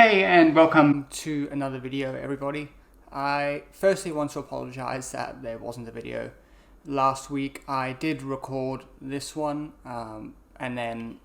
Hey, and welcome to another video, everybody. I firstly want to apologize that there wasn't a video last week. I did record this one, and then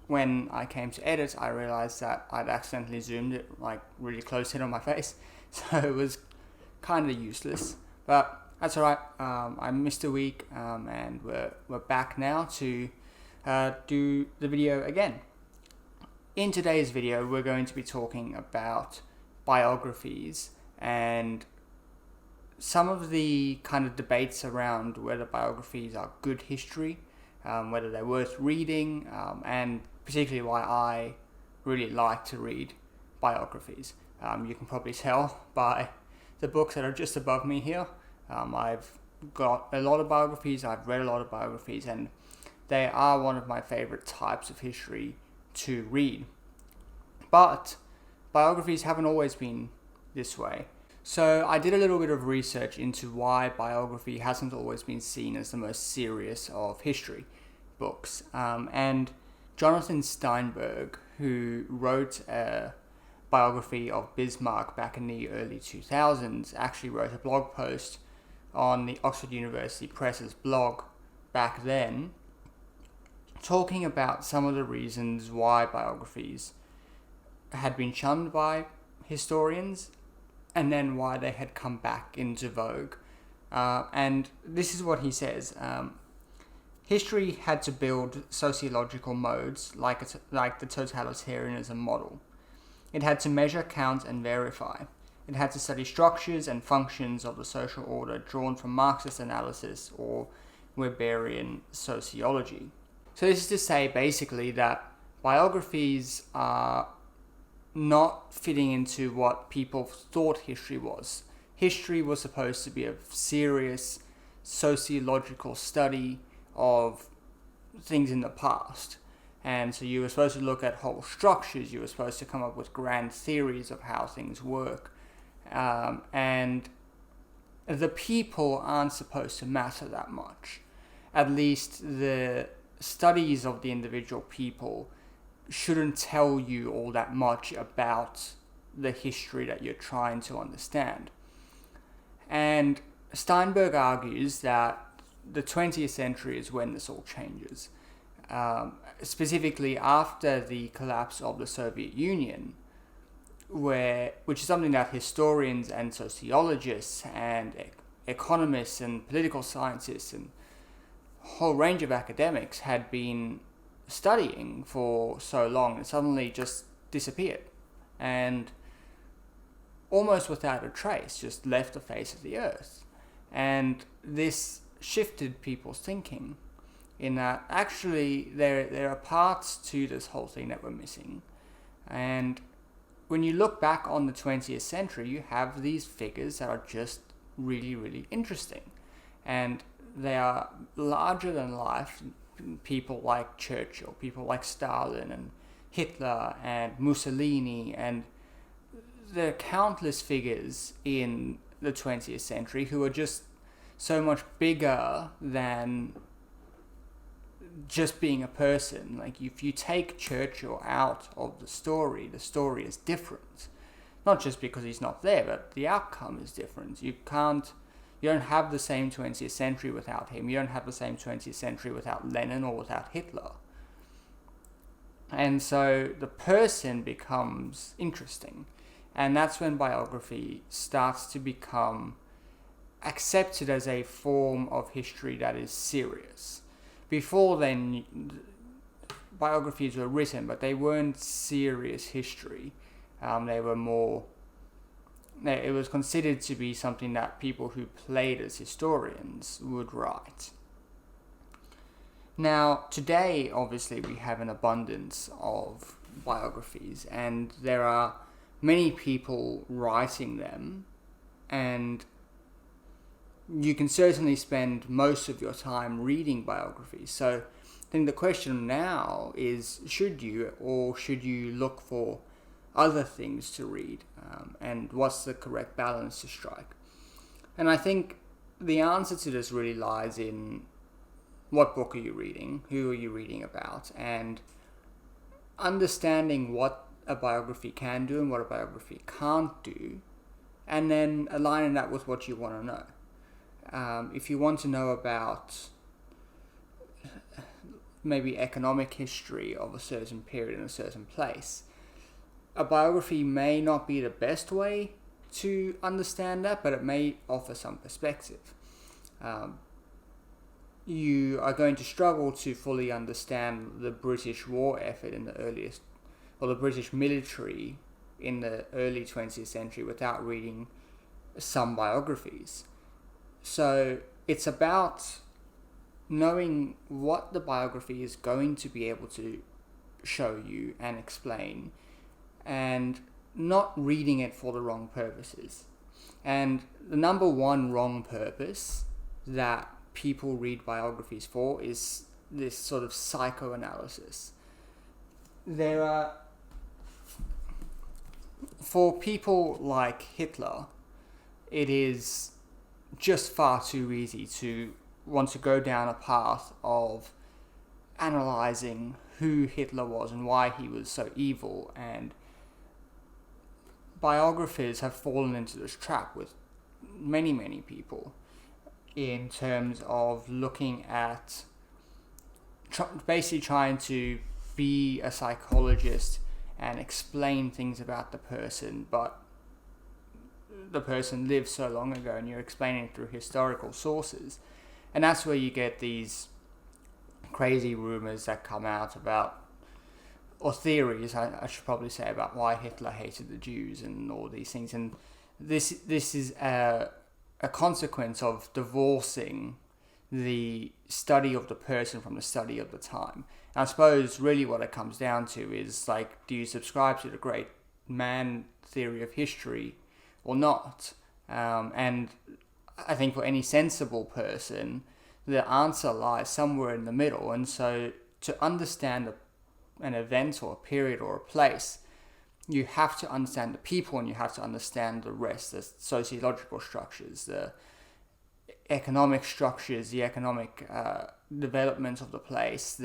when I came to edit, I realized that I'd accidentally zoomed it like really close in on my face, so it was kind of useless. But that's alright. I missed a week, and we're back now to do the video again. In today's video, we're going to be talking about biographies and some of the kind of debates around whether biographies are good history, whether they're worth reading, and particularly why I really like to read biographies. You can probably tell by the books that are just above me here. I've got a lot of biographies, I've read a lot of biographies, and they are one of my favorite types of history to read. But biographies haven't always been this way. So I did a little bit of research into why biography hasn't always been seen as the most serious of history books. And Jonathan Steinberg, who wrote a biography of Bismarck back in the early 2000s, actually wrote a blog post on the Oxford University Press's blog back then, talking about some of the reasons why biographies had been shunned by historians and then why they had come back into vogue. And this is what he says. History had to build sociological modes like the totalitarianism model. It had to measure, count, and verify. It had to study structures and functions of the social order drawn from Marxist analysis or Weberian sociology. So this is to say, basically, that biographies are not fitting into what people thought history was. History was supposed to be a serious sociological study of things in the past. And so you were supposed to look at whole structures, you were supposed to come up with grand theories of how things work. And the people aren't supposed to matter that much. At least the studies of the individual people shouldn't tell you all that much about the history that you're trying to understand. And Steinberg argues that the 20th century is when this all changes. Specifically after the collapse of the Soviet Union, which is something that historians and sociologists and economists and political scientists and whole range of academics had been studying for so long, and suddenly just disappeared and almost without a trace just left the face of the earth. And this shifted people's thinking in that actually there are parts to this whole thing that we're missing. And when you look back on the 20th century, you have these figures that are just really, really interesting. And they are larger than life. People like Churchill, people like Stalin and Hitler and Mussolini, and there are countless figures in the 20th century who are just so much bigger than just being a person. Like, if you take Churchill out of the story is different. Not just because he's not there, but the outcome is different. You don't have the same 20th century without him. You don't have the same 20th century without Lenin or without Hitler. And so the person becomes interesting. And that's when biography starts to become accepted as a form of history that is serious. Before then, biographies were written, but they weren't serious history. They were more... It was considered to be something that people who played as historians would write. Now, today, obviously, we have an abundance of biographies, and there are many people writing them, and you can certainly spend most of your time reading biographies. So I think the question now is, should you look for other things to read, and what's the correct balance to strike? And I think the answer to this really lies in what book are you reading, who are you reading about, and understanding what a biography can do and what a biography can't do, and then aligning that with what you want to know. If you want to know about maybe economic history of a certain period in a certain place, a biography may not be the best way to understand that, but it may offer some perspective. You are going to struggle to fully understand the British war effort in the earliest, or the British military in the early 20th century without reading some biographies. So it's about knowing what the biography is going to be able to show you and explain, and not reading it for the wrong purposes. And the number one wrong purpose that people read biographies for is this sort of psychoanalysis. There are, for people like Hitler, it is just far too easy to want to go down a path of analyzing who Hitler was and why he was so evil, and biographers have fallen into this trap with many people in terms of looking at basically trying to be a psychologist and explain things about the person, but the person lived so long ago and you're explaining it through historical sources. And that's where you get these crazy rumors that come out about, or theories, I should probably say, about why Hitler hated the Jews and all these things. And this is a consequence of divorcing the study of the person from the study of the time. And I suppose really what it comes down to is, like, do you subscribe to the great man theory of history or not? And I think for any sensible person, the answer lies somewhere in the middle. And so to understand an event or a period or a place, you have to understand the people and you have to understand the rest, the sociological structures, the economic structures, the economic development of the place,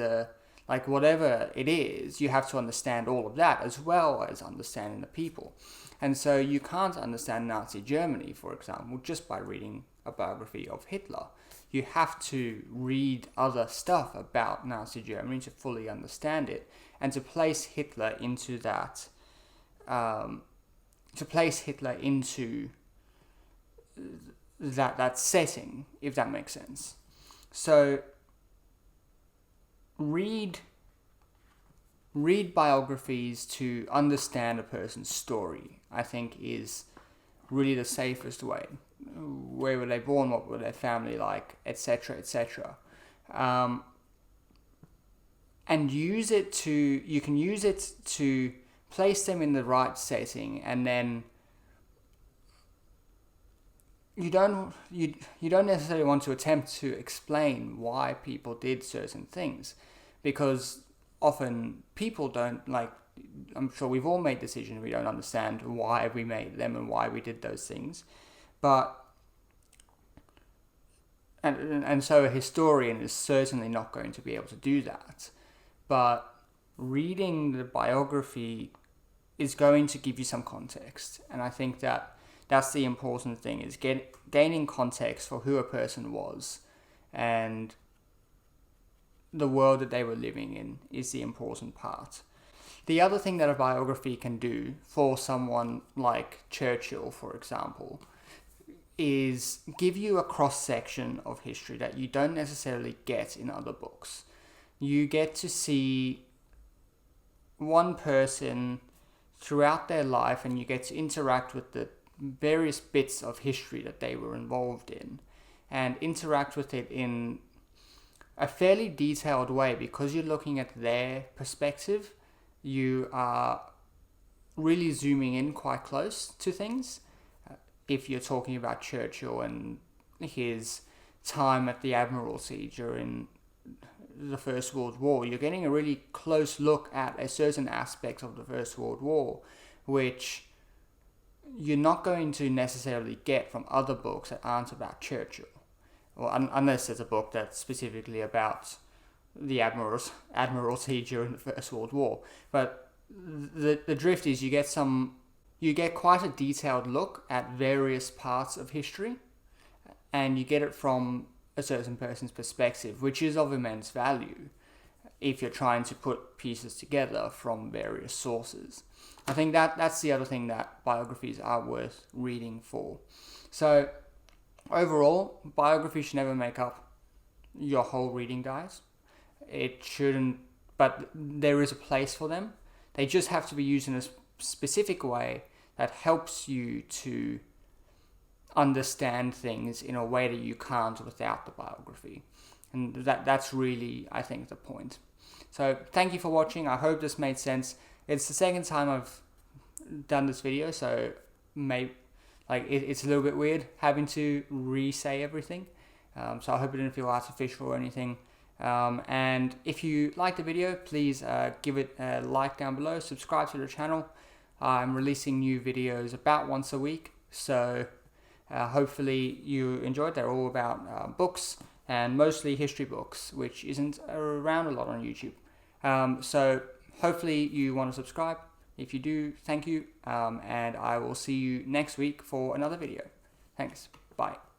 like whatever it is, you have to understand all of that as well as understanding the people. And so you can't understand Nazi Germany, for example, just by reading a biography of Hitler. You have to read other stuff about Nazi Germany to fully understand it, and to place Hitler into that, that setting, if that makes sense. So read biographies to understand a person's story, I think, is really the safest way. Where were they born? What were their family like? Etc. etc. And you can use it to place them in the right setting, and then you don't necessarily want to attempt to explain why people did certain things, because often people don't, like, I'm sure we've all made decisions we don't understand why we made them and why we did those things, but and so a historian is certainly not going to be able to do that. But reading the biography is going to give you some context, and I think that's the important thing, is gaining context for who a person was and the world that they were living in is the important part. The other thing that a biography can do for someone like Churchill, for example, is give you a cross-section of history that you don't necessarily get in other books. You get to see one person throughout their life, and you get to interact with the various bits of history that they were involved in, and interact with it in a fairly detailed way, because you're looking at their perspective. You are really zooming in quite close to things. If you're talking about Churchill and his time at the Admiralty during the First World War, you're getting a really close look at a certain aspect of the First World War, which you're not going to necessarily get from other books that aren't about Churchill, or unless there's a book that's specifically about the Admiralty during the First World War. But the drift is you get quite a detailed look at various parts of history, and you get it from a certain person's perspective, which is of immense value if you're trying to put pieces together from various sources. I think that's the other thing that biographies are worth reading for. So overall, biographies should never make up your whole reading, guys. It shouldn't, but there is a place for them. They just have to be used in a specific way that helps you to understand things in a way that you can't without the biography. And that's really, I think, the point. So thank you for watching. I hope this made sense. It's the second time I've done this video, so it's a little bit weird having to re-say everything. So I hope it didn't feel artificial or anything. And if you like the video, please give it a like down below. Subscribe to the channel. I'm releasing new videos about once a week, so hopefully you enjoyed. They're all about books, and mostly history books, which isn't around a lot on YouTube. So hopefully you want to subscribe. If you do, thank you, and I will see you next week for another video. Thanks. Bye.